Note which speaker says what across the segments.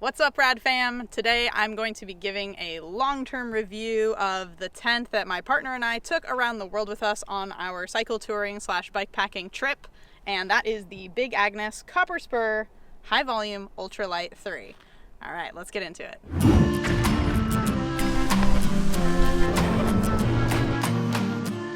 Speaker 1: What's up, Rad fam? Today I'm going to be giving a long-term review of the tent that my partner and I took around the world with us on our cycle touring / bike packing trip, and that is the Big Agnes Copper Spur High Volume Ultralight 3. All right, let's get into it.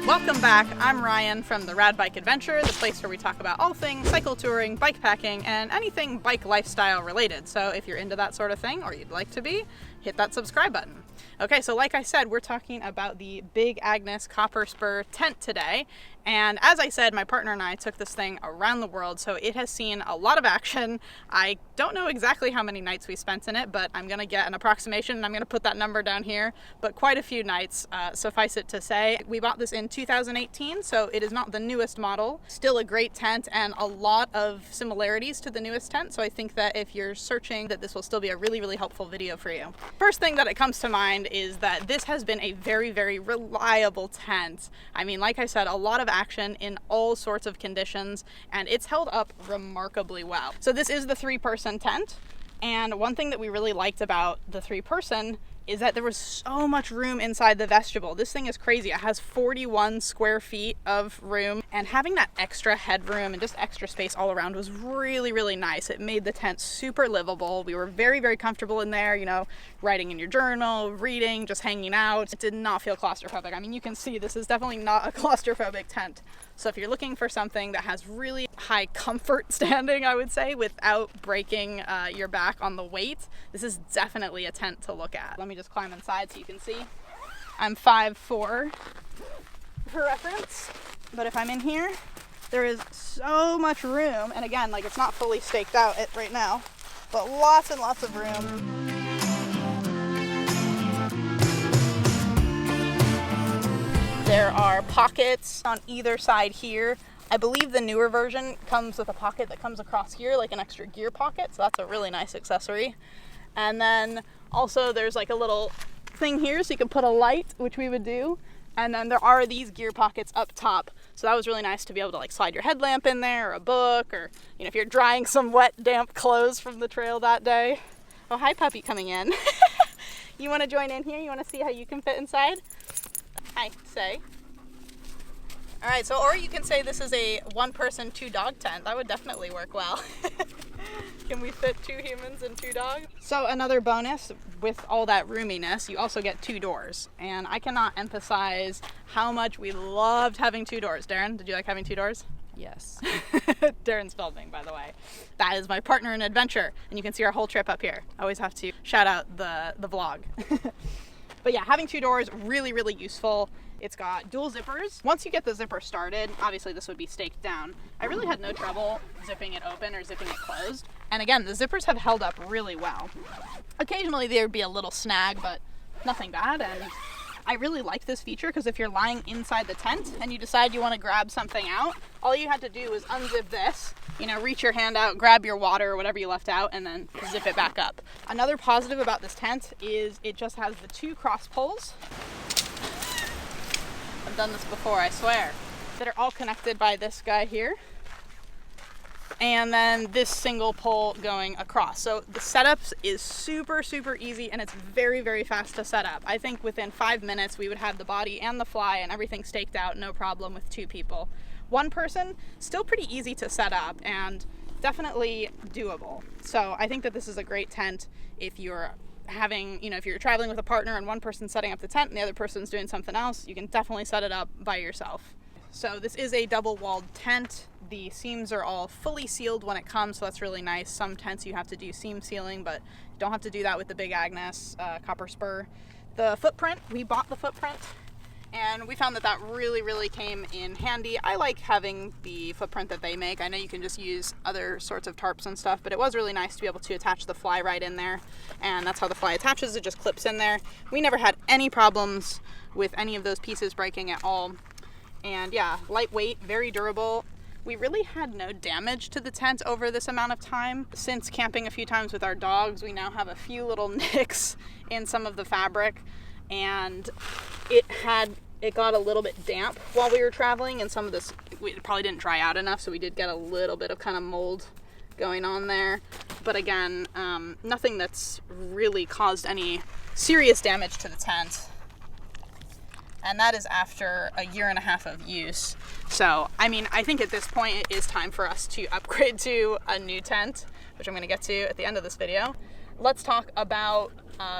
Speaker 1: Welcome back. I'm Ryan from the Rad Bike Adventure, the place where we talk about all things cycle touring, bike packing, and anything bike lifestyle related. So if you're into that sort of thing, or you'd like to be, hit that subscribe button. Okay, so like I said, we're talking about the Big Agnes Copper Spur tent today. And as I said, my partner and I took this thing around the world, so it has seen a lot of action. I don't know exactly how many nights we spent in it, but I'm going to get an approximation, and I'm going to put that number down here. But quite a few nights, suffice it to say. We bought this in 2018, so it is not the newest model. Still a great tent and a lot of similarities to the newest tent, so I think that if you're searching, that this will still be a really, really helpful video for you. First thing that it comes to mind is that this has been a very, very reliable tent. I mean, like I said, a lot of action in all sorts of conditions, and it's held up remarkably well. So this is the 3-person tent, and one thing that we really liked about the 3-person is that there was so much room inside the vestibule. This thing is crazy. It has 41 square feet of room, and having that extra headroom and just extra space all around was really, really nice. It made the tent super livable. We were very, very comfortable in there, you know, writing in your journal, reading, just hanging out. It did not feel claustrophobic. I mean, you can see this is definitely not a claustrophobic tent. So if you're looking for something that has really high comfort standing, I would say, without breaking your back on the weight, this is definitely a tent to look at. Let me just climb inside so you can see. I'm 5'4" for reference, but if I'm in here, there is so much room. And again, like, it's not fully staked out right now, but lots and lots of room. There are pockets on either side here. I believe the newer version comes with a pocket that comes across here, like an extra gear pocket, so that's a really nice accessory. And then also there's like a little thing here so you can put a light, which we would do. And then there are these gear pockets up top, so that was really nice to be able to like slide your headlamp in there, or a book, or you know, if you're drying some wet, damp clothes from the trail that day. Oh, hi puppy coming in. You want to join in here? You want to see how you can fit inside? Hi, say. All right, so, or you can say this is a 1-person, 2-dog tent. That would definitely work well. Can we fit 2 humans and 2 dogs? So another bonus, with all that roominess, you also get 2 doors. And I cannot emphasize how much we loved having 2 doors. Darren, did you like having 2 doors?
Speaker 2: Yes.
Speaker 1: Darren's filming, by the way. That is my partner in adventure, and you can see our whole trip up here. I always have to shout out the vlog. But yeah, having 2 doors, really, really useful. It's got dual zippers. Once you get the zipper started, obviously this would be staked down. I really had no trouble zipping it open or zipping it closed. And again, the zippers have held up really well. Occasionally there would be a little snag, but nothing bad. And I really like this feature because if you're lying inside the tent and you decide you want to grab something out, all you had to do is unzip this, you know, reach your hand out, grab your water or whatever you left out, and then zip it back up. Another positive about this tent is it just has the 2 cross poles. I've done this before, I swear. That are all connected by this guy here. And then this single pole going across. So the setup is super, super easy, and it's very, very fast to set up. I think within 5 minutes we would have the body and the fly and everything staked out, no problem with 2 people. 1 person, still pretty easy to set up and definitely doable. So I think that this is a great tent if you're having, you know, if you're traveling with a partner and 1 person's setting up the tent and the other person's doing something else, you can definitely set it up by yourself. So this is a double-walled tent. The seams are all fully sealed when it comes, so that's really nice. Some tents you have to do seam sealing, but you don't have to do that with the Big Agnes Copper Spur. The footprint, we bought the footprint, and we found that that really, really came in handy. I like having the footprint that they make. I know you can just use other sorts of tarps and stuff, but it was really nice to be able to attach the fly right in there, and that's how the fly attaches. It just clips in there. We never had any problems with any of those pieces breaking at all. And yeah, lightweight, very durable. We really had no damage to the tent over this amount of time. Since camping a few times with our dogs, we now have a few little nicks in some of the fabric, and it got a little bit damp while we were traveling, and some of this, it probably didn't dry out enough, so we did get a little bit of kind of mold going on there. But again, nothing that's really caused any serious damage to the tent. And that is after a 1.5 years of use. So, I mean, I think at this point it is time for us to upgrade to a new tent, which I'm going to get to at the end of this video. Let's talk about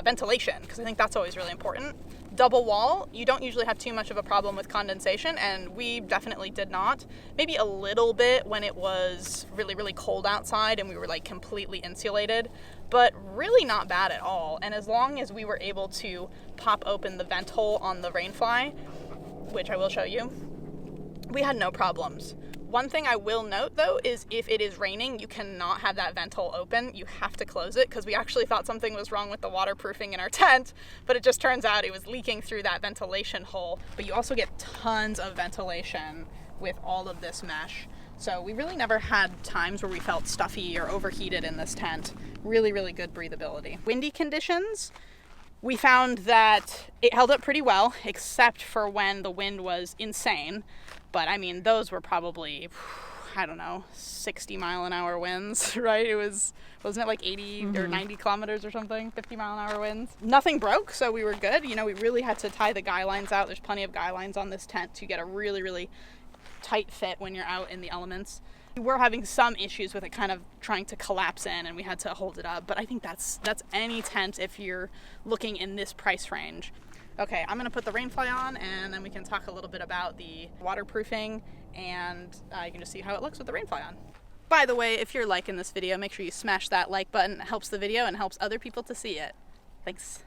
Speaker 1: ventilation, because I think that's always really important. Double wall, you don't usually have too much of a problem with condensation, and we definitely did not. Maybe a little bit when it was really, really cold outside and we were like completely insulated, but really not bad at all. And as long as we were able to pop open the vent hole on the rainfly, which I will show you, we had no problems. One thing I will note though is if it is raining, you cannot have that vent hole open. You have to close it, because we actually thought something was wrong with the waterproofing in our tent, but it just turns out it was leaking through that ventilation hole. But you also get tons of ventilation with all of this mesh. So we really never had times where we felt stuffy or overheated in this tent. Really, really good breathability. Windy conditions, we found that it held up pretty well, except for when the wind was insane. But I mean, those were probably, I don't know, 60-mile-an-hour winds, right? Wasn't it like 80 or 90 kilometers or something? 50-mile-an-hour winds. Nothing broke, so we were good. You know, we really had to tie the guy lines out. There's plenty of guy lines on this tent to get a really, really tight fit when you're out in the elements. We were having some issues with it kind of trying to collapse in, and we had to hold it up. But I think that's any tent if you're looking in this price range. Okay, I'm gonna put the rainfly on, and then we can talk a little bit about the waterproofing, and you can just see how it looks with the rainfly on. By the way, if you're liking this video, make sure you smash that like button. It helps the video and helps other people to see it. Thanks.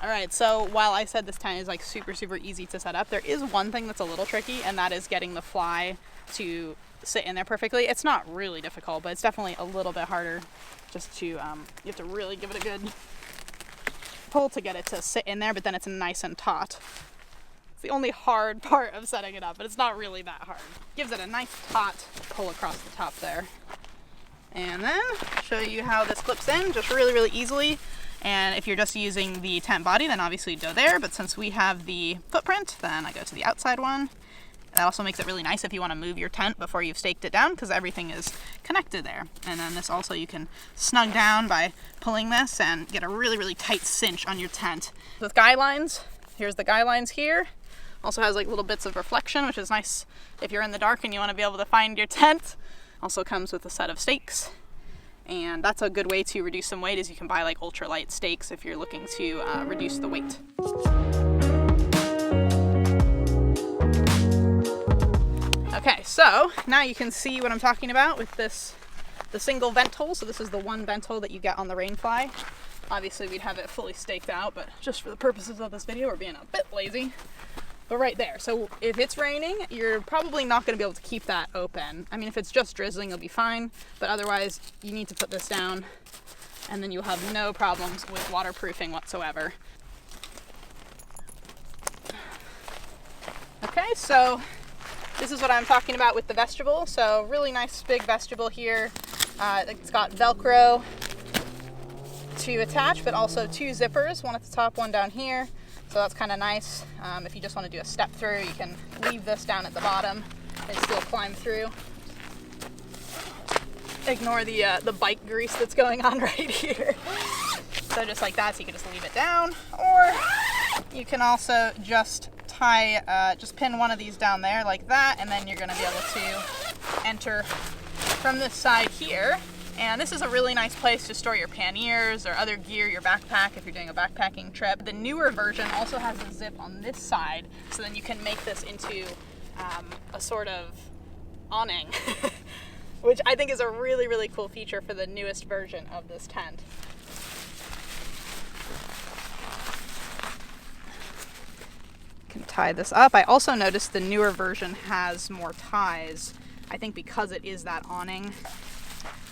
Speaker 1: All right, so while I said this tent is like super, super easy to set up, there is one thing that's a little tricky, and that is getting the fly to sit in there perfectly. It's not really difficult, but it's definitely a little bit harder just to, you have to really give it a good pull to get it to sit in there, but then it's nice and taut. It's the only hard part of setting it up, but it's not really that hard. Gives it a nice taut pull across the top there. And then show you how this clips in just really, really easily. And if you're just using the tent body, then obviously you go there, but since we have the footprint, then I go to the outside one. That also makes it really nice if you want to move your tent before you've staked it down, because everything is connected there. And then this also, you can snug down by pulling this and get a really, really tight cinch on your tent. With guy lines, here's the guy lines here. Also has like little bits of reflection, which is nice if you're in the dark and you want to be able to find your tent. Also comes with a set of stakes. And that's a good way to reduce some weight, is you can buy like ultralight stakes if you're looking to reduce the weight. Okay, so now you can see what I'm talking about with the single vent hole. So this is the one vent hole that you get on the rainfly. Obviously we'd have it fully staked out, but just for the purposes of this video, we're being a bit lazy. But right there, so if it's raining, you're probably not going to be able to keep that open. I mean, if it's just drizzling, you'll be fine, but otherwise you need to put this down, and then you'll have no problems with waterproofing whatsoever. Okay, so this is what I'm talking about with the vestibule. So really nice big vestibule here. It's got Velcro to attach, but also 2 zippers, one at the top, one down here. So that's kind of nice. If you just want to do a step through, you can leave this down at the bottom and still climb through. Ignore the bike grease that's going on right here. So just like that, so you can just leave it down, or you can also just just pin one of these down there like that, and then you're going to be able to enter from this side here. And this is a really nice place to store your panniers or other gear, your backpack, if you're doing a backpacking trip. The newer version also has a zip on this side, so then you can make this into a sort of awning, which I think is a really, really cool feature for the newest version of this tent. Can tie this up. I also noticed the newer version has more ties, I think because it is that awning.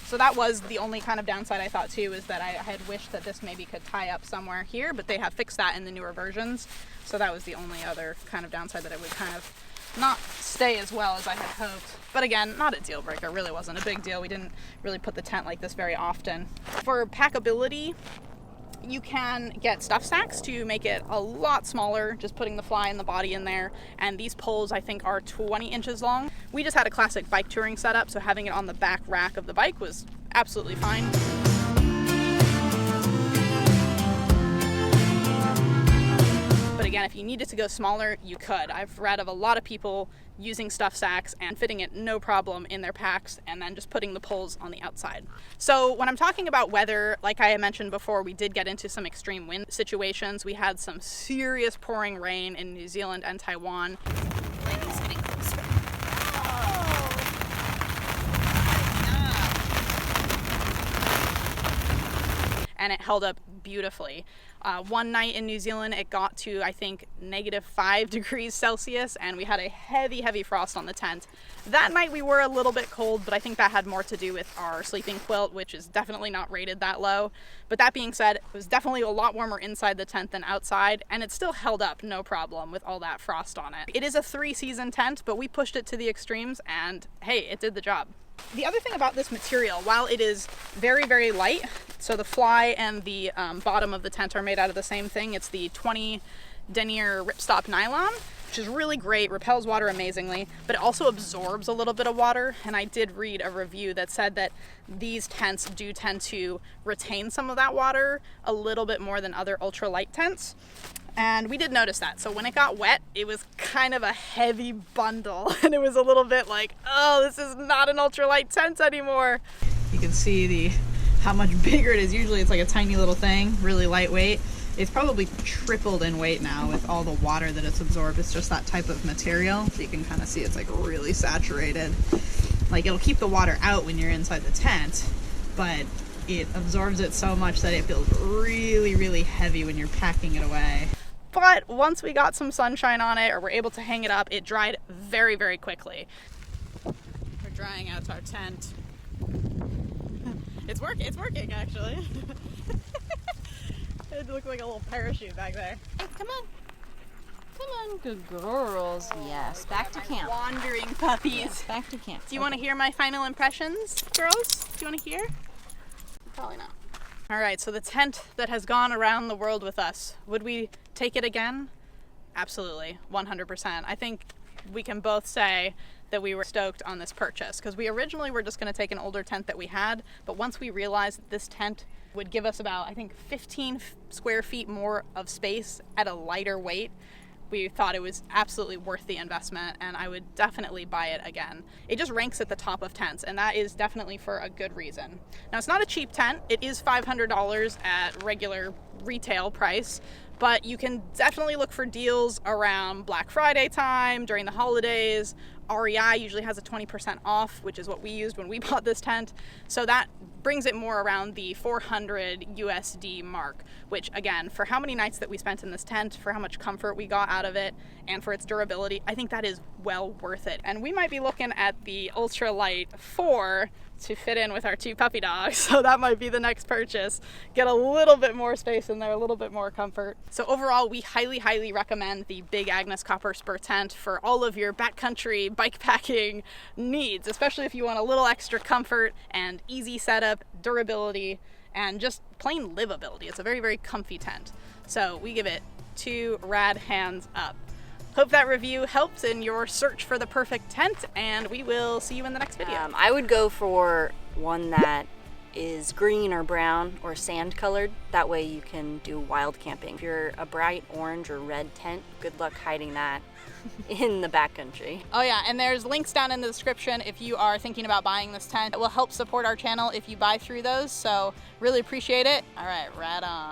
Speaker 1: So that was the only kind of downside I thought too, is that I had wished that this maybe could tie up somewhere here, but they have fixed that in the newer versions. So that was the only other kind of downside, that it would kind of not stay as well as I had hoped. But again, not a deal breaker, really wasn't a big deal. We didn't really put the tent like this very often. For packability, You can get stuff sacks to make it a lot smaller, just putting the fly and the body in there. And these poles, I think, are 20 inches long. We just had a classic bike touring setup, so having it on the back rack of the bike was absolutely fine. But again, if you needed to go smaller, you could. I've read of a lot of people using stuff sacks and fitting it no problem in their packs and then just putting the poles on the outside. So when I'm talking about weather, like I mentioned before, we did get into some extreme wind situations. We had some serious pouring rain in New Zealand and Taiwan.
Speaker 2: Lady's getting closer.
Speaker 1: And it held up beautifully. One night in New Zealand, it got to, I think, -5 degrees Celsius, and we had a heavy frost on the tent. That night we were a little bit cold, but I think that had more to do with our sleeping quilt, which is definitely not rated that low. But that being said, it was definitely a lot warmer inside the tent than outside, and it still held up no problem with all that frost on it. It is a 3-season tent, but we pushed it to the extremes, and hey, it did the job. The other thing about this material, while it is very light, so the fly and the bottom of the tent are made out of the same thing. It's the 20 denier ripstop nylon, which is really great, repels water amazingly, but it also absorbs a little bit of water. And I did read a review that said that these tents do tend to retain some of that water a little bit more than other ultralight tents. And we did notice that. So when it got wet, it was kind of a heavy bundle. And it was a little bit like, oh, this is not an ultralight tent anymore. You can see how much bigger it is. Usually it's like a tiny little thing, really lightweight. It's probably tripled in weight now with all the water that it's absorbed. It's just that type of material. So you can kind of see it's like really saturated. Like it'll keep the water out when you're inside the tent, but it absorbs it so much that it feels really heavy when you're packing it away. But once we got some sunshine on it, or we're able to hang it up, it dried very quickly. We're drying out our tent. It's working actually. It looked like a little parachute back there.
Speaker 2: Hey, come on, good girls. Yes, back to camp.
Speaker 1: Wandering puppies.
Speaker 2: Yes, back to camp.
Speaker 1: Do you want to hear my final impressions, girls? Do you want to hear? Probably not. All right, so the tent that has gone around the world with us, would we take it again? Absolutely, 100%. I think we can both say that we were stoked on this purchase because we originally were just going to take an older tent that we had, but once we realized that this tent would give us about, I think, 15 square feet more of space at a lighter weight, we thought it was absolutely worth the investment, and I would definitely buy it again. It just ranks at the top of tents, and that is definitely for a good reason. Now, it's not a cheap tent. It is $500 at regular retail price, but you can definitely look for deals around Black Friday time, during the holidays. REI usually has a 20% off, which is what we used when we bought this tent. So that brings it more around the 400 USD mark, which again, for how many nights that we spent in this tent, for how much comfort we got out of it, and for its durability, I think that is well worth it. And we might be looking at the Ultralight 4 to fit in with our 2 puppy dogs, so that might be the next purchase. Get a little bit more space in there, a little bit more comfort. So overall, we highly recommend the Big Agnes Copper Spur tent for all of your backcountry bike packing needs, especially if you want a little extra comfort and easy setup, durability, and just plain livability. It's a very comfy tent. So we give it 2 rad hands up. Hope that review helped in your search for the perfect tent, and we will see you in the next video.
Speaker 2: I would go for one that is green or brown or sand colored. That way you can do wild camping. If you're a bright orange or red tent, good luck hiding that in the backcountry.
Speaker 1: Oh yeah, and there's links down in the description if you are thinking about buying this tent. It will help support our channel if you buy through those, so really appreciate it. All right, right on.